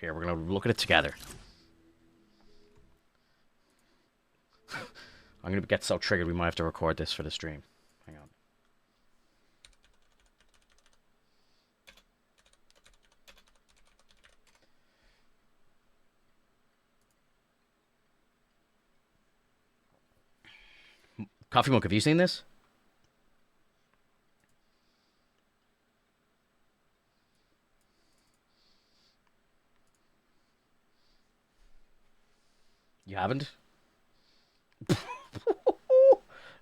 Here, we're going to look at it together. I'm going to get so triggered we might have to record this for the stream. Hang on. Coffee Monk, have you seen this? You haven't?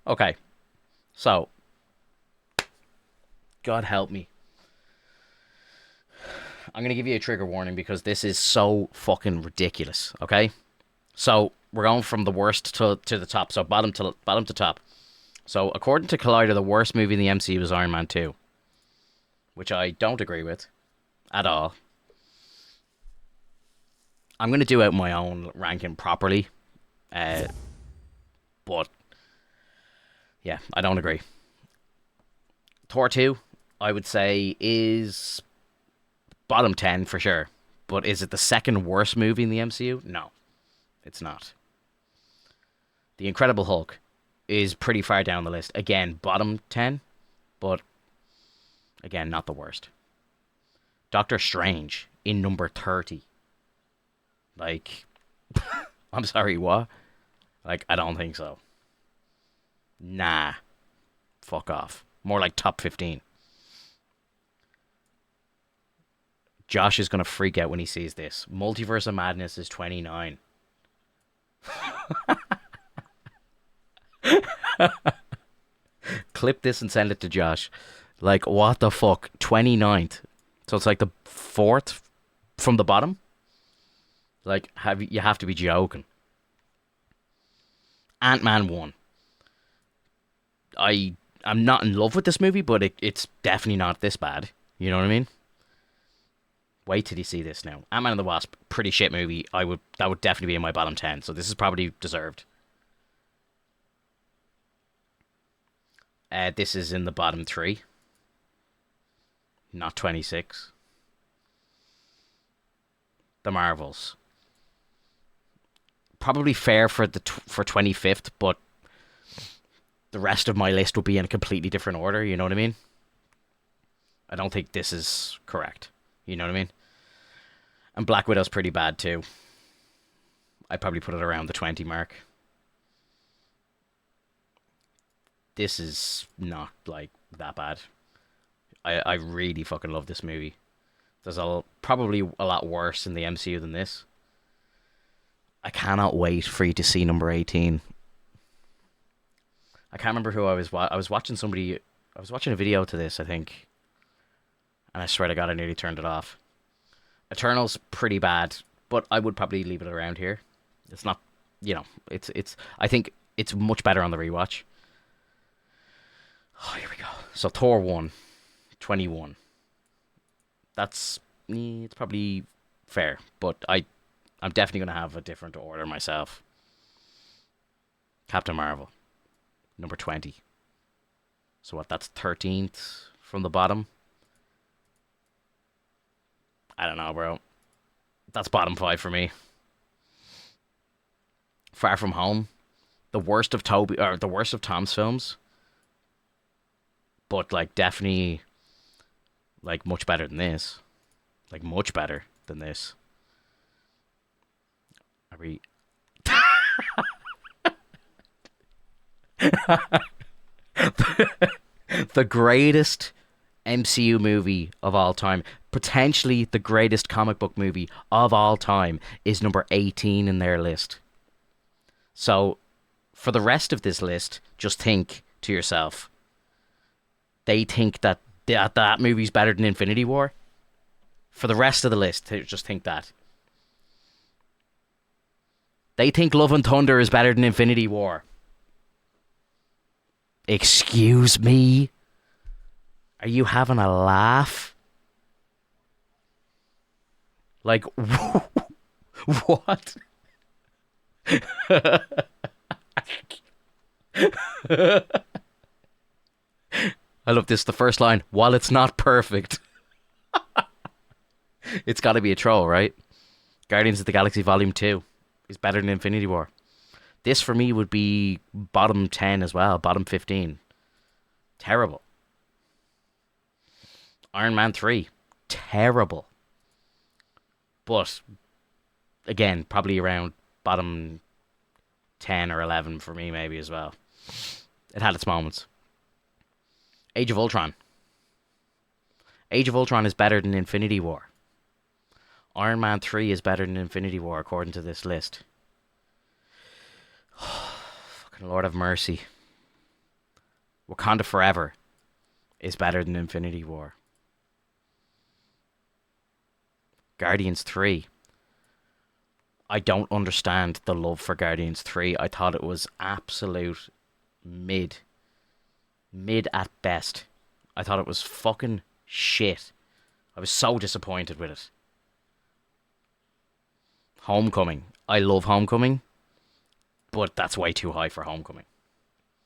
Okay. So, God help me. I'm going to give you a trigger warning because this is so fucking ridiculous, okay? So, we're going from the worst to the top. So, bottom to top. So, according to Collider, the worst movie in the MCU is Iron Man 2. Which I don't agree with. At all. I'm going to do out my own ranking properly. But, yeah, I don't agree. Thor 2, I would say, is bottom 10 for sure. But is it the second worst movie in the MCU? No, it's not. The Incredible Hulk is pretty far down the list. Again, bottom 10, but again, not the worst. Doctor Strange in number 30. Like, I'm sorry, what? Like, I don't think so. Nah. Fuck off. More like top 15. Josh is going to freak out when he sees this. Multiverse of Madness is 29. Clip this and send it to Josh. Like, what the fuck? 29th. So it's like the fourth from the bottom? Like, you have to be joking. Ant-Man 1. I'm not in love with this movie, but it's definitely not this bad. You know what I mean? Wait till you see this now. Ant-Man and the Wasp, pretty shit movie. That would definitely be in my bottom 10, so this is probably deserved. This is in the bottom 3. Not 26. The Marvels. Probably fair for 25th, but the rest of my list would be in a completely different order, you know what I mean? I don't think this is correct. You know what I mean? And Black Widow's pretty bad too. I'd probably put it around the 20 mark. This is not, like, that bad. I really fucking love this movie. There's probably a lot worse in the MCU than this. I cannot wait for you to see number 18. I can't remember who I was watching somebody. I was watching a video to this, I think. And I swear to God, I nearly turned it off. Eternal's pretty bad, but I would probably leave it around here. It's not, it's. I think it's much better on the rewatch. Oh, here we go. So Thor 1, 21. It's probably fair, but I'm definitely going to have a different order myself. Captain Marvel, number 20. So what, that's 13th from the bottom? I don't know, bro. That's bottom 5 for me. Far From Home, the worst of Tom's films. But, like, definitely, like, much better than this. Like, much better than this. Are we... the greatest MCU movie of all time, potentially the greatest comic book movie of all time, is number 18 in their list. So, for the rest of this list, just think to yourself, they think that movie's better than Infinity War? For the rest of the list, just think that. They think Love and Thunder is better than Infinity War. Excuse me? Are you having a laugh? Like, what? I love this. The first line, while it's not perfect. It's got to be a troll, right? Guardians of the Galaxy Volume 2 is better than Infinity War. This for me would be bottom 10 as well, bottom 15. Terrible. Iron Man 3, terrible. But again, probably around bottom 10 or 11 for me maybe as well. It had its moments. Age of Ultron. Age of Ultron is better than Infinity War. Iron Man 3 is better than Infinity War according to this list. Fucking Lord have mercy. Wakanda Forever is better than Infinity War. Guardians 3. I don't understand the love for Guardians 3. I thought it was absolute mid. Mid at best. I thought it was fucking shit. I was so disappointed with it. Homecoming. I love Homecoming, but that's way too high for Homecoming.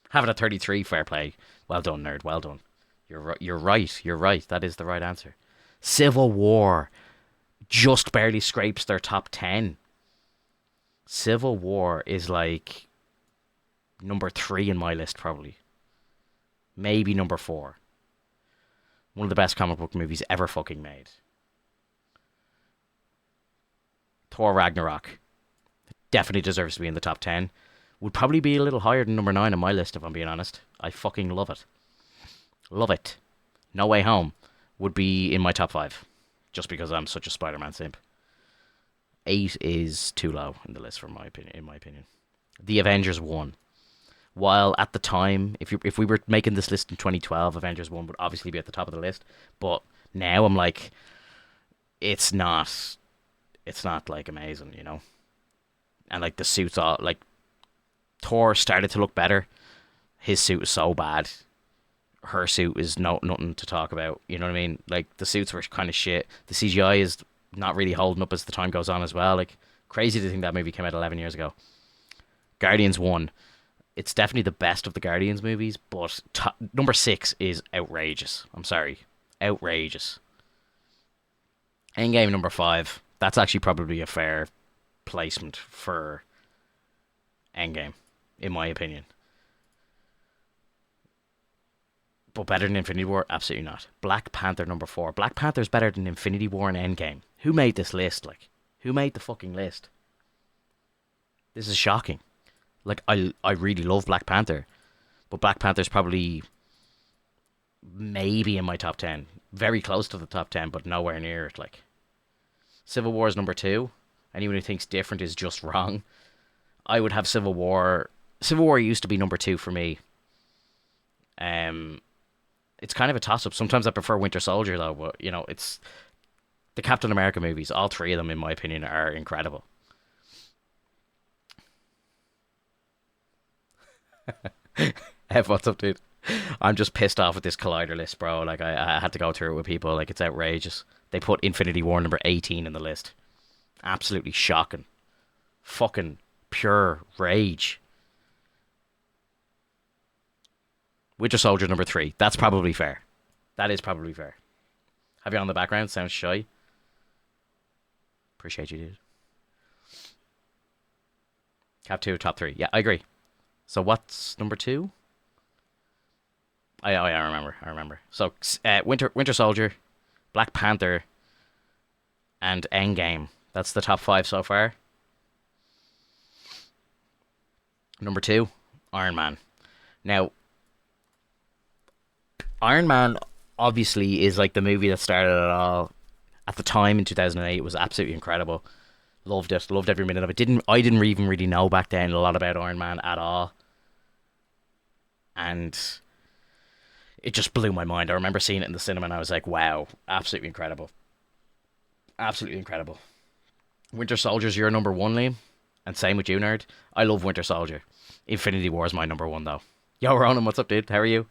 Have it at 33, fair play. Well done, nerd. Well done. You're right. You're right. That is the right answer. Civil War just barely scrapes their top 10. Civil War is like number 3 in my list, probably. Maybe number 4. One of the best comic book movies ever fucking made. Thor Ragnarok definitely deserves to be in the top 10. Would probably be a little higher than number 9 on my list, if I'm being honest. I fucking love it. Love it. No Way Home would be in my top 5. Just because I'm such a Spider-Man simp. 8 is too low in the list, in my opinion. The Avengers 1. While at the time, if we were making this list in 2012, Avengers 1 would obviously be at the top of the list. But now I'm like, it's not like amazing, you know? And like the suits all, like, Thor started to look better. His suit was so bad. Her suit is nothing to talk about. You know what I mean? Like, the suits were kind of shit. The CGI is not really holding up as the time goes on as well. Like, crazy to think that movie came out 11 years ago. Guardians 1. It's definitely the best of the Guardians movies, but number 6 is outrageous. I'm sorry. Outrageous. Endgame number 5. That's actually probably a fair placement for Endgame, in my opinion. But better than Infinity War? Absolutely not. Black Panther number 4. Black Panther's better than Infinity War and Endgame. Who made this list? Like, who made the fucking list? This is shocking. Like, I really love Black Panther, but Black Panther's probably maybe in my top 10. Very close to the top 10, but nowhere near it. Like, Civil War is number 2. Anyone who thinks different is just wrong. I would have Civil War. Civil War used to be number 2 for me. It's kind of a toss-up. Sometimes I prefer Winter Soldier, though, but, you know, it's the Captain America movies. All 3 of them, in my opinion, are incredible. Ev, what's up, dude? I'm just pissed off with this Collider list, bro. Like, I had to go through it with people. Like, it's outrageous. They put Infinity War number 18 in the list. Absolutely shocking. Fucking pure rage. Winter Soldier number 3. That's probably fair. That is probably fair. Have you on the background? Sounds shy. Appreciate you, dude. Cap 2, top 3. Yeah, I agree. So what's number 2? I remember. So Winter Soldier, Black Panther, and Endgame. That's the top 5 so far. Number 2, Iron Man. Now, Iron Man obviously is like the movie that started it all. At the time in 2008, it was absolutely incredible. Loved it. Loved every minute of it. I didn't even really know back then a lot about Iron Man at all. And it just blew my mind. I remember seeing it in the cinema and I was like, wow, absolutely incredible. Absolutely incredible. Winter Soldier's your number 1, Liam. And same with you, nerd. I love Winter Soldier. Infinity War is my number 1, though. Yo, Ronan, what's up, dude? How are you?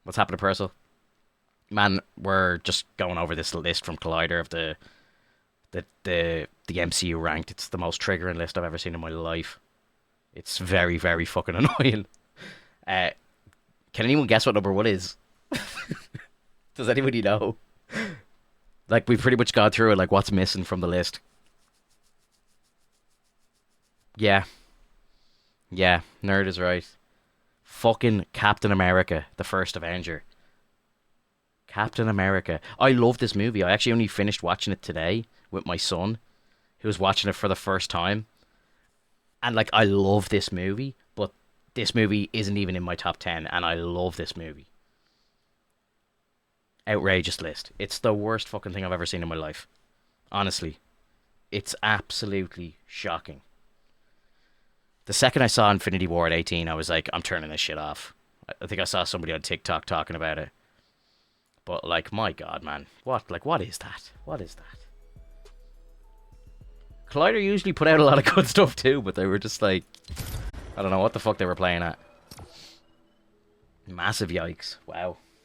What's happening, Purcell? Man, we're just going over this list from Collider of the MCU ranked. It's the most triggering list I've ever seen in my life. It's very, very fucking annoying. Can anyone guess what number 1 is? Does anybody know? Like, we've pretty much gone through it, like, what's missing from the list. Yeah, yeah, nerd is right. Fucking Captain America, the first Avenger. Captain America. I love this movie. I actually only finished watching it today with my son, who was watching it for the first time. And like, I love this movie, but this movie isn't even in my top 10, and I love this movie. Outrageous list. It's the worst fucking thing I've ever seen in my life. Honestly, it's absolutely shocking. The second I saw Infinity War at 18, I was like, I'm turning this shit off. I think I saw somebody on TikTok talking about it. But like, my god, man. What is that? What is that? Collider usually put out a lot of good stuff too, but they were just like, I don't know what the fuck they were playing at. Massive yikes. Wow.